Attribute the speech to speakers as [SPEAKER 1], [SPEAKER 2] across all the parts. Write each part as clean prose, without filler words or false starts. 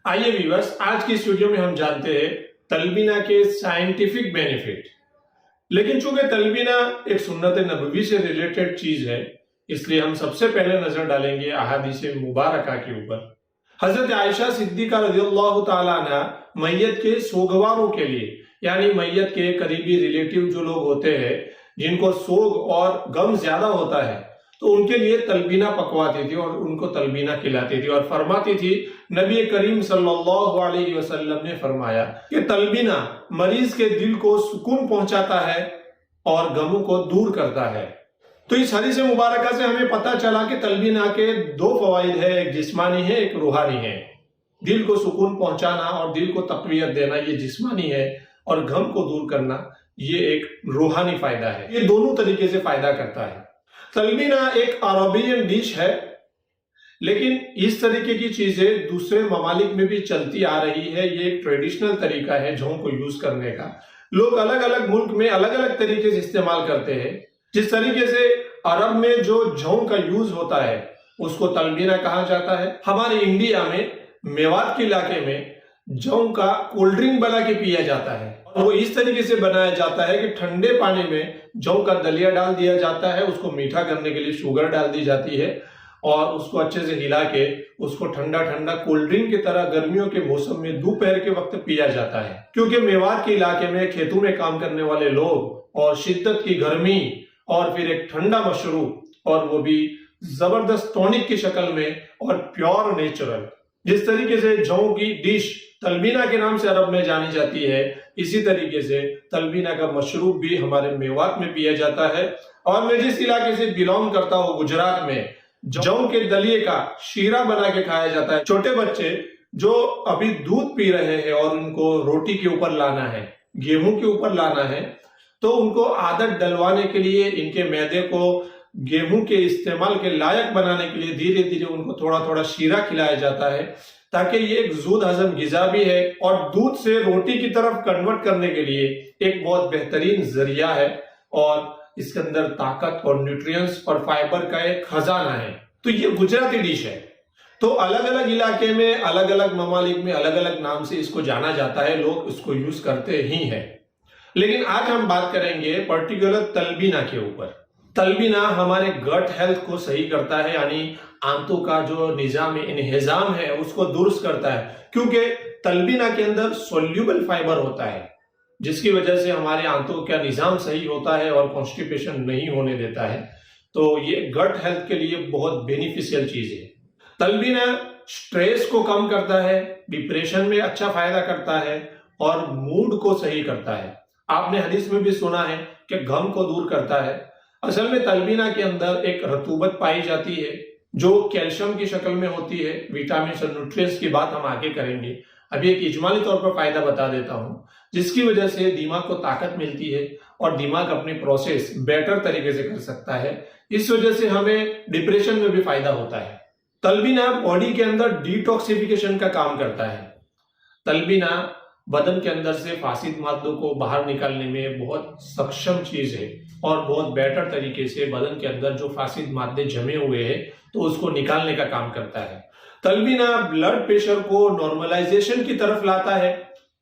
[SPEAKER 1] आइए व्यूअर्स, आज की इस वीडियो में हम जानते हैं तलबीना के साइंटिफिक बेनिफिट। लेकिन चूंकि तलबीना एक सुन्नत नबवी से रिलेटेड चीज है, इसलिए हम सबसे पहले नजर डालेंगे अहादीस मुबारका के ऊपर। हजरत आयशा सिद्दीका रज़ियल्लाहु ताला अन्हा मैयत के सोगवारों के लिए, यानी मैयत के करीबी रिलेटिव जो लोग होते हैं जिनको सोग और गम ज्यादा होता है, तो उनके लिए तलबीना पकवाती थी और उनको तलबीना खिलाती थी और फरमाती थी, नबी करीम सल्लल्लाहु अलैहि वसल्लम ने फरमाया कि तलबीना मरीज के दिल को सुकून पहुंचाता है और गमों को दूर करता है। तो इस हदीस मुबारका से हमें पता चला कि तलबीना के दो फवाइद है, एक जिस्मानी है, एक रूहानी है। दिल को सुकून पहुंचाना और दिल को तकवीयत देना ये जिस्मानी है, और गम को दूर करना ये एक रूहानी फायदा है। ये दोनों तरीके से फायदा करता है। तलबीना एक अरबियन डिश है, लेकिन इस तरीके की चीजें दूसरे ममालिक में भी चलती आ रही है। ये एक ट्रेडिशनल तरीका है जौ को यूज करने का। लोग अलग अलग मुल्क में अलग अलग तरीके से इस्तेमाल करते हैं। जिस तरीके से अरब में जो जौ का यूज होता है उसको तलबीना कहा जाता है। हमारे इंडिया में मेवात के इलाके में जौ का कोल्ड ड्रिंक बना के पिया जाता है। वो इस तरीके से बनाया जाता है कि ठंडे पानी में जौ का दलिया डाल दिया जाता है, उसको मीठा करने के लिए शुगर डाल दी जाती है और उसको अच्छे से हिला के उसको ठंडा ठंडा कोल्ड ड्रिंक की तरह गर्मियों के मौसम में दोपहर के वक्त पिया जाता है। क्योंकि मेवात के इलाके में खेतों में काम करने वाले लोग और शिद्दत की गर्मी और फिर एक ठंडा मशरूब, और वो भी जबरदस्त टॉनिक की शक्ल में और प्योर नेचुरल, जिस तरीके से जौ की डिश तलबीना के नाम से अरब में जानी जाती है, इसी तरीके से तलबीना का मशरूब भी हमारे मेवात में पिया जाता है। और मैं जिस इलाके से बिलोंग करता हूँ, गुजरात में, जौ के दलिए का शीरा बना के खाया जाता है। छोटे बच्चे जो अभी दूध पी रहे हैं और उनको रोटी के ऊपर लाना है, गेहूं के ऊपर लाना है, तो उनको आदत डलवाने के लिए, इनके मैदे को गेहूं के इस्तेमाल के लायक बनाने के लिए धीरे धीरे उनको थोड़ा थोड़ा शीरा खिलाया जाता है, ताकि ये एक जूद हजम गिजा भी है और दूध से रोटी की तरफ कन्वर्ट करने के लिए एक बहुत बेहतरीन जरिया है, और इसके अंदर ताकत और न्यूट्रिएंट्स और फाइबर का एक खजाना है। तो ये गुजराती डिश है। तो अलग अलग इलाके में, अलग अलग ममालिक में अलग अलग नाम से इसको जाना जाता है, लोग इसको यूज करते ही हैं। लेकिन आज हम बात करेंगे पर्टिकुलर तलबीना के ऊपर। तलबीना हमारे गट हेल्थ को सही करता है, यानी आंतों का जो निजाम इन्हिजाम है उसको दुरुस्त करता है। क्योंकि तलबीना के अंदर सोल्यूबल फाइबर होता है, जिसकी वजह से हमारे आंतों का निजाम सही होता है और कॉन्स्टिपेशन नहीं होने देता है। तो ये गट हेल्थ के लिए बहुत बेनिफिशियल चीज है। तलबीना स्ट्रेस को कम करता है, डिप्रेशन में अच्छा फायदा करता है और मूड को सही करता है। आपने हदीस में भी सुना है कि गम को दूर करता है। असल में तलबीना के अंदर एक रतूबत पाई जाती है जो कैल्शियम की शक्ल में होती है। विटामिन और न्यूट्रिएंट्स की बात हम आगे करेंगे। अभी एक इजमाली तौर पर फायदा बता देता हूं, जिसकी वजह से दिमाग को ताकत मिलती है और दिमाग अपनी प्रोसेस बेटर तरीके से कर सकता है। इस वजह से हमें डिप्रेशन में भी फायदा होता है। तलबीना बॉडी के अंदर डिटॉक्सिफिकेशन का काम करता है। तलबीना बदन के अंदर से फासिद मादों को बाहर निकालने में बहुत सक्षम चीज है और बहुत बेटर तरीके से बदन के अंदर जो फासिद मादे जमे हुए हैं तो उसको निकालने का काम करता है। तलबीना ब्लड प्रेशर को नॉर्मलाइजेशन की तरफ लाता है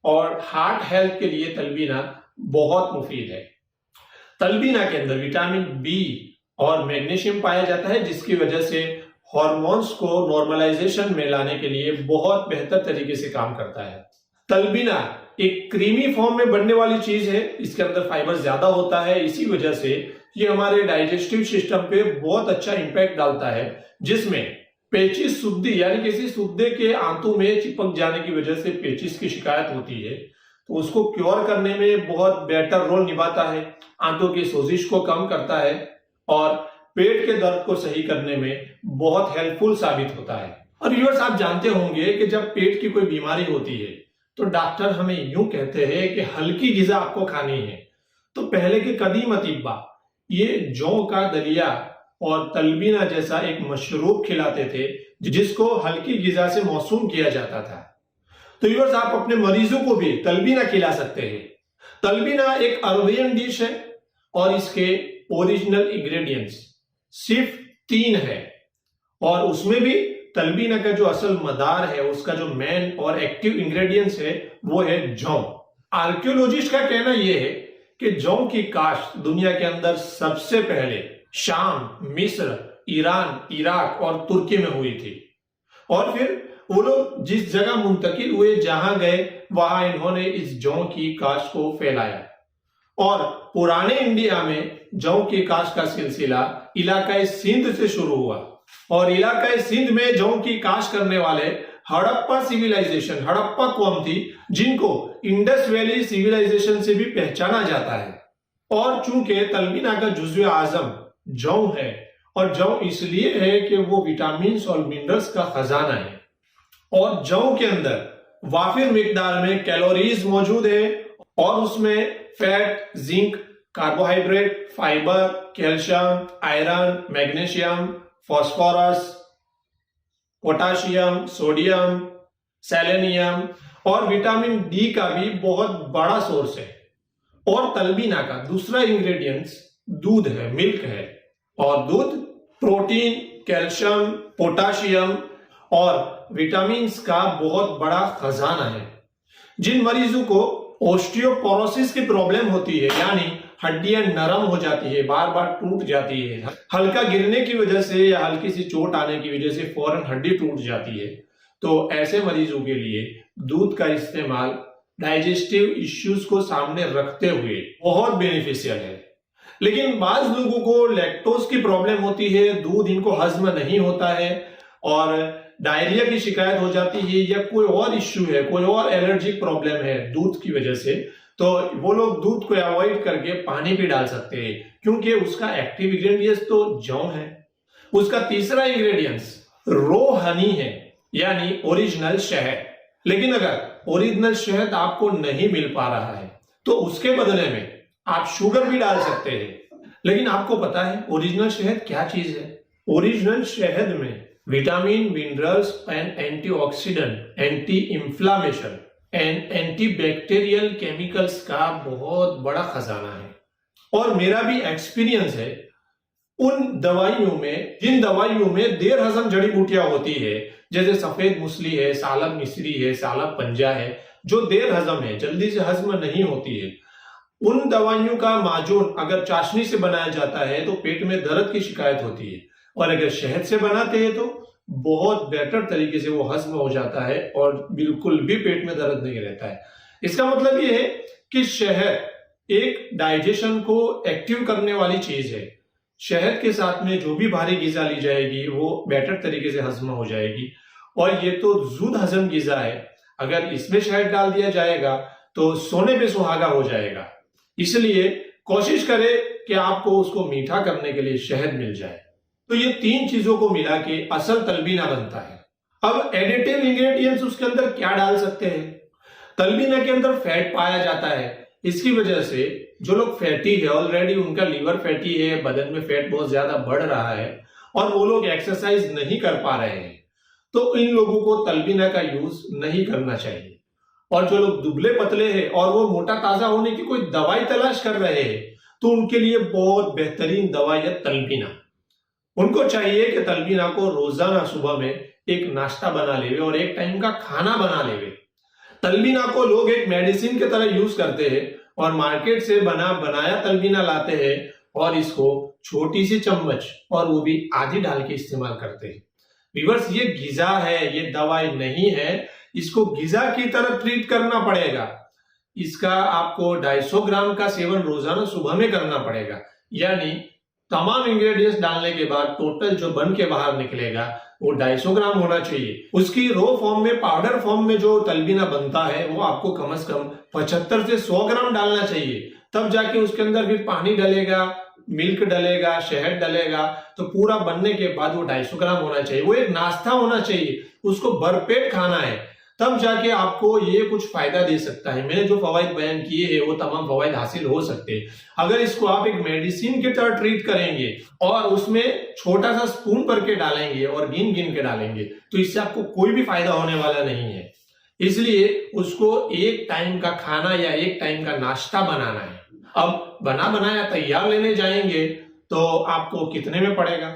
[SPEAKER 1] और हार्ट हेल्थ के लिए तलबीना बहुत मुफीद है। तलबीना के अंदर विटामिन बी और मैग्नीशियम पाया जाता है, जिसकी वजह से हार्मोन्स को नॉर्मलाइजेशन में लाने के लिए बहुत बेहतर तरीके से काम करता है। तलबीना एक क्रीमी फॉर्म में बनने वाली चीज है, इसके अंदर फाइबर ज्यादा होता है, इसी वजह से ये हमारे डाइजेस्टिव सिस्टम पे बहुत अच्छा इंपैक्ट डालता है। जिसमें पेचिस सुद्दी, यानी किसी सुद्दे के आंतों में चिपक जाने की वजह से पेचिस की शिकायत होती है, तो उसको क्योर करने में बहुत बेटर रोल निभाता है। आंतों की सोजिश को कम करता है और पेट के दर्द को सही करने में बहुत हेल्पफुल साबित होता है। और व्यूअर्स, आप जानते होंगे कि जब पेट की कोई बीमारी होती है तो डॉक्टर हमें यूं कहते हैं कि हल्की गिजा आपको खानी है। तो पहले के कदीम अतिब्बा ये जौ का दलिया और तलबीना जैसा एक मशरूब खिलाते थे, जिसको हल्की गिजा से मौसूम किया जाता था। तो व्यूअर्स, आप अपने मरीजों को भी तलबीना खिला सकते हैं। तलबीना एक अरबियन डिश है और इसके ओरिजिनल इंग्रेडिएंट्स सिर्फ 3 है, और उसमें भी तलबीना का जो असल मदार है, उसका जो मेन और एक्टिव इंग्रेडिएंट्स है वो है जौ। आर्कियोलॉजिस्ट का कहना यह है कि जौ की काश्त दुनिया के अंदर सबसे पहले शाम, मिस्र, ईरान, इराक और तुर्की में हुई थी। और फिर वो लोग जिस जगह मुंतकिल हुए, जहां गए, वहां इन्होंने इस जौ की काश्त को फैलाया। और पुराने इंडिया में जौ की काश्त का सिलसिला इलाका सिंध से शुरू हुआ और इलाका सिंध में जौ की काश्त करने वाले हड़प्पा सिविलाइजेशन, हड़प्पा कौम थी, जिनको इंडस वैली सिविलाइजेशन से भी पहचाना जाता है। और चूंकि तलबीना का जुज़्व आजम जौ है, और जौ इसलिए है कि वो विटामिन और मिनरल्स का खजाना है, और जौ के अंदर वाफिर मिकदार में कैलोरीज मौजूद है, और उसमें fat, zinc, carbohydrate, fibre, calcium, iron, magnesium, phosphorus, potassium, sodium, selenium और विटामिन डी का भी बहुत बड़ा सोर्स है। और तलबीना का दूसरा इंग्रेडिएंट्स दूध है, मिल्क है, और दूध प्रोटीन, कैल्शियम, पोटाशियम और विटामिन का बहुत बड़ा खजाना है। जिन मरीजों को ओस्टियोपोरोसिस की प्रॉब्लम होती है, यानी हड्डियां नरम हो जाती है, बार बार टूट जाती है, हल्का गिरने की वजह से या हल्की सी चोट आने की वजह से फौरन हड्डी टूट जाती है, तो ऐसे मरीजों के लिए दूध का इस्तेमाल डाइजेस्टिव इश्यूज को सामने रखते हुए बहुत बेनिफिशियल है। लेकिन बाज लोगों को लैक्टोज की प्रॉब्लम होती है, दूध इनको हजम नहीं होता है और डायरिया की शिकायत हो जाती है, या कोई और इश्यू है, कोई और एलर्जिक प्रॉब्लम है दूध की वजह से, तो वो लोग दूध को अवॉइड करके पानी भी डाल सकते हैं, क्योंकि उसका एक्टिव इंग्रेडिएंट्स तो जौ है। उसका तीसरा इंग्रेडिएंट्स रो हनी है, यानी ओरिजिनल शहद। लेकिन अगर ओरिजिनल शहद आपको नहीं मिल पा रहा है तो उसके बदले में आप शुगर भी डाल सकते हैं। लेकिन आपको पता है ओरिजिनल शहद क्या चीज है? ओरिजिनल शहद में vitamin, minerals and antioxidant, anti inflammation and antibacterial chemicals का बहुत बड़ा खजाना है। और मेरा भी एक्सपीरियंस है उन दवाइयों में, जिन दवाइयों में देर हजम जड़ी बूटियां होती है, जैसे सफेद मुसली है, सालब मिस्री है, सालब पंजा है, जो देर हजम है, जल्दी से हजम नहीं होती है, उन दवाइयों का माजून अगर चाशनी से बनाया जाता है तो पेट में दर्द की शिकायत होती है, और अगर शहद से बनाते हैं तो बहुत बेहतर तरीके से वो हजम हो जाता है और बिल्कुल भी पेट में दर्द नहीं रहता है। इसका मतलब ये है कि शहद एक डाइजेशन को एक्टिव करने वाली चीज है। शहद के साथ में जो भी भारी गिजा ली जाएगी वो बेहतर तरीके से हजम हो जाएगी, और ये तो जुद हजम गिजा है, अगर इसमें शहद डाल दिया जाएगा तो सोने पे सुहागा हो जाएगा। इसलिए कोशिश करें कि आपको उसको मीठा करने के लिए शहद मिल जाए। तो ये तीन चीजों को मिला के असल तलबीना बनता है। अब एडिटिव इंग्रेडिएंट्स उसके अंदर क्या डाल सकते हैं? तलबीना के अंदर फैट पाया जाता है, इसकी वजह से जो लोग फैटी है, ऑलरेडी उनका लीवर फैटी है, बदन में फैट बहुत ज्यादा बढ़ रहा है और वो लोग एक्सरसाइज नहीं कर पा रहे हैं, तो इन लोगों को तलबीना का यूज नहीं करना चाहिए। और जो लोग दुबले पतले हैं और वो मोटा ताजा होने की कोई दवाई तलाश कर रहे हैं, तो उनके लिए बहुत बेहतरीन दवाई है तलबीना। उनको चाहिए कि तलबीना को रोजाना सुबह में एक नाश्ता बना लेवे और एक टाइम का खाना बना लेवे। तलबीना को लोग एक मेडिसिन की तरह यूज करते हैं और मार्केट से बनाया तलबीना लाते हैं और इसको छोटी सी चम्मच और वो भी आधी डाल के इस्तेमाल करते हैं। व्यूअर्स, ये गिजा है, ये दवाई नहीं है, इसको गिजा की तरह ट्रीट करना पड़ेगा। इसका आपको 250 ग्राम का सेवन रोजाना सुबह में करना पड़ेगा, यानी तमाम इंग्रेडिएंट्स डालने के बाद टोटल जो बन के बाहर निकलेगा वो 250 ग्राम होना चाहिए। उसकी रो फॉर्म में, पाउडर फॉर्म में जो तलबीना बनता है वो आपको कम से कम 75 से 100 ग्राम डालना चाहिए, तब जाके उसके अंदर फिर पानी डलेगा, मिल्क डलेगा, शहद डलेगा, तो पूरा बनने के बाद वो 250 ग्राम होना चाहिए। वो एक नाश्ता होना चाहिए, उसको भरपेट खाना है, तब जाके आपको ये कुछ फायदा दे सकता है। मैंने जो फवाइद बयान किए हैं वो तमाम फवाइद हासिल हो सकते हैं। अगर इसको आप एक मेडिसिन की तरह ट्रीट करेंगे और उसमें छोटा सा स्पून भर के डालेंगे और गिन गिन के डालेंगे, तो इससे आपको कोई भी फायदा होने वाला नहीं है। इसलिए उसको एक टाइम का खाना या एक टाइम का नाश्ता बनाना है। अब बना बनाया तैयार लेने जाएंगे तो आपको कितने में पड़ेगा?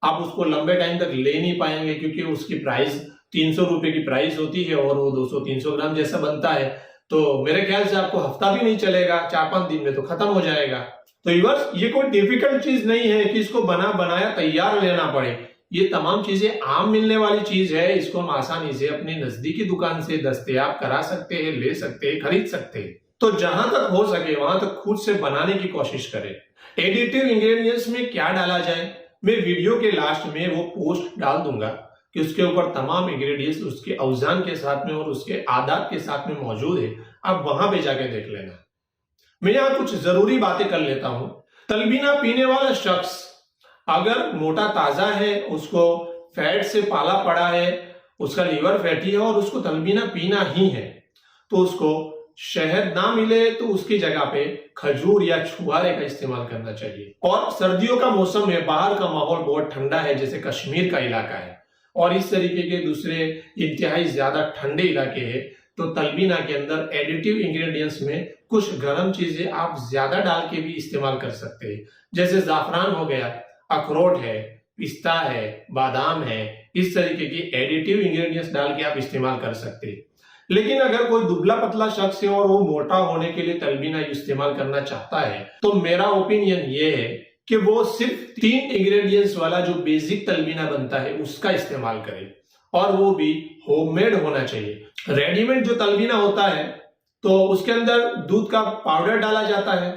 [SPEAKER 1] आप उसको लंबे टाइम तक ले नहीं पाएंगे, क्योंकि उसकी प्राइस 300 रुपए की प्राइस होती है और वो 200-300 ग्राम जैसा बनता है। तो मेरे ख्याल से आपको हफ्ता भी नहीं चलेगा, 4-5 दिन में तो खत्म हो जाएगा। तो व्यूअर्स, ये कोई डिफिकल्ट चीज नहीं है कि इसको बना बनाया तैयार लेना पड़े। ये तमाम चीजें आम मिलने वाली चीज है। इसको हम आसानी से अपनी नजदीकी दुकान से दस्तयाब करा सकते हैं, ले सकते हैं, खरीद सकते हैं। तो जहां तक हो सके वहां तक खुद से बनाने की कोशिश करें। एडिटिव इंग्रेडिएंट्स में क्या डाला जाए, मैं वीडियो के लास्ट में वो पोस्ट डाल दूंगा कि उसके ऊपर तमाम इंग्रेडिएंट्स उसके औजान के साथ में और उसके आदात के साथ में मौजूद है। आप वहां पे जाके देख लेना। मैं यहाँ कुछ जरूरी बातें कर लेता हूं। तलबीना पीने वाला शख्स अगर मोटा ताजा है, उसको फैट से पाला पड़ा है, उसका लीवर फैटी है और उसको तलबीना पीना ही है, तो उसको शहद ना मिले तो उसकी जगह पे खजूर या छुआरे का इस्तेमाल करना चाहिए। और सर्दियों का मौसम है, बाहर का माहौल बहुत ठंडा है, जैसे कश्मीर का इलाका है और इस तरीके के दूसरे इंतहाई ज्यादा ठंडे इलाके हैं, तो तलबीना के अंदर एडिटिव इंग्रेडिएंट्स में कुछ गर्म चीजें आप ज्यादा डाल के भी इस्तेमाल कर सकते हैं। जैसे जाफरान हो गया, अखरोट है, पिस्ता है, बादाम है, इस तरीके की एडिटिव इंग्रेडिएंट्स डाल के आप इस्तेमाल कर सकते हैं। लेकिन अगर कोई दुबला पतला शख्स है और वो मोटा होने के लिए तलबीना इस्तेमाल करना चाहता है, तो मेरा ओपिनियन ये है कि वो सिर्फ 3 इंग्रेडिएंट्स वाला जो बेसिक तलबीना बनता है उसका इस्तेमाल करे, और वो भी होममेड होना चाहिए। रेडीमेड जो तलबीना होता है तो उसके अंदर दूध का पाउडर डाला जाता है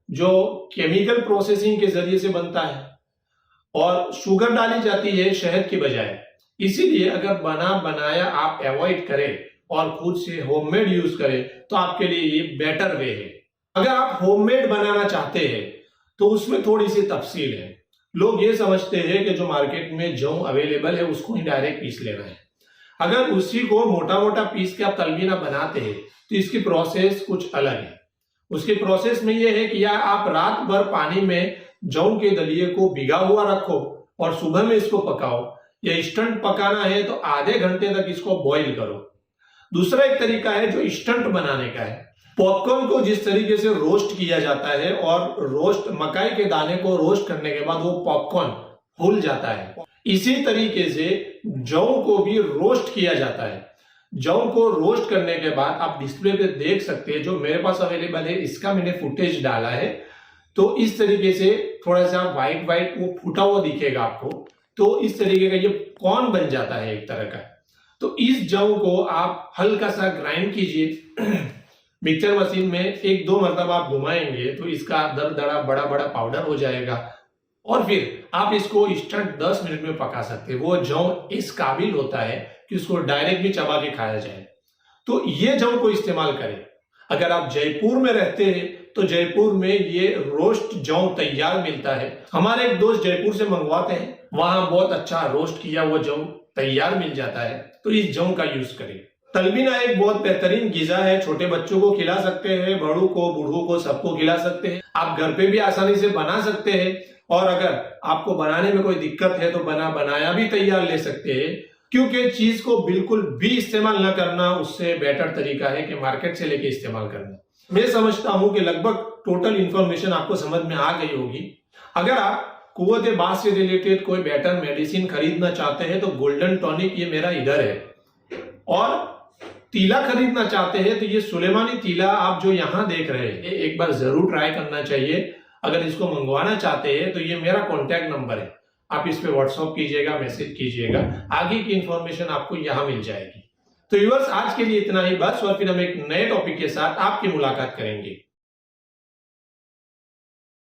[SPEAKER 1] जो केमिकल प्रोसेसिंग के जरिए से बनता है, और शुगर डाली जाती है शहद के बजाय। इसीलिए अगर बना बनाया आप अवॉइड करें और खुद से होममेड यूज करें तो आपके लिए ये बेटर वे है। अगर आप होममेड बनाना चाहते हैं तो उसमें थोड़ी सी तफसील है। लोग ये समझते हैं कि जो मार्केट में जौ अवेलेबल है उसको ही डायरेक्ट पीस लेना है। अगर उसी को मोटा मोटा पीस के आप तलबीना बनाते हैं तो इसकी प्रोसेस कुछ अलग है। उसकी प्रोसेस में यह है कि या आप रात भर पानी में जौ के दलिए को भिगा हुआ रखो और सुबह में इसको पकाओ, या इंस्टेंट पकाना है तो आधे घंटे तक इसको बॉईल करो। दूसरा एक तरीका है जो इंस्टेंट बनाने का है। पॉपकॉर्न को जिस तरीके से रोस्ट किया जाता है और रोस्ट मकाई के दाने को रोस्ट करने के बाद वो पॉपकॉर्न फूल जाता है, इसी तरीके से जौ को भी रोस्ट किया जाता है। जौ को रोस्ट करने के बाद आप डिस्प्ले पे देख सकते हैं, जो मेरे पास अवेलेबल है इसका मैंने फुटेज डाला है, तो इस तरीके से थोड़ा सा व्हाइट व्हाइट वो फूटा हुआ दिखेगा आपको। तो इस तरीके का ये कॉर्न बन जाता है एक तरह का। तो इस जौ को आप हल्का सा ग्राइंड कीजिए मिक्सर मशीन में, 1-2 मरतबा आप घुमाएंगे तो इसका दरदरा बड़ा बड़ा पाउडर हो जाएगा, और फिर आप इसको इंस्टेंट 10 मिनट में पका सकते हैं। वो जौ इस काबिल होता है कि उसको डायरेक्ट भी चबा के खाया जाए। तो ये जौ को इस्तेमाल करें। अगर आप जयपुर में रहते हैं तो जयपुर में ये रोस्ट जौ तैयार मिलता है। हमारे एक दोस्त जयपुर से मंगवाते हैं, वहां बहुत अच्छा रोस्ट किया हुआ जौ तैयार मिल जाता है, तो इस जौ का यूज करें। तलबीना एक बहुत बेहतरीन गिजा है, छोटे बच्चों को खिला सकते हैं, बड़ों को, बूढ़ों को, सबको खिला सकते हैं। आप घर पे भी आसानी से बना सकते हैं, और अगर आपको बनाने में कोई दिक्कत है तो बना बनाया भी तैयार ले सकते हैं, क्योंकि चीज को बिल्कुल भी इस्तेमाल न करना उससे बेटर तरीका है कि मार्केट से लेके इस्तेमाल करना। मैं समझता हूं कि लगभग टोटल इंफॉर्मेशन आपको समझ में आ गई होगी। अगर आप कुव्वत बास से रिलेटेड कोई बेटर मेडिसिन खरीदना चाहते हैं तो गोल्डन टॉनिक ये मेरा इधर है, और तीला खरीदना चाहते हैं तो ये सुलेमानी तीला आप जो यहाँ देख रहे हैं एक बार जरूर ट्राई करना चाहिए। अगर इसको मंगवाना चाहते हैं तो ये मेरा कॉन्टैक्ट नंबर है, आप इस पे व्हाट्सएप कीजिएगा, मैसेज कीजिएगा, आगे की इंफॉर्मेशन आपको यहाँ मिल जाएगी। तो व्यूअर्स, आज के लिए इतना ही बस, और फिर हम एक नए टॉपिक के साथ आपकी मुलाकात करेंगे।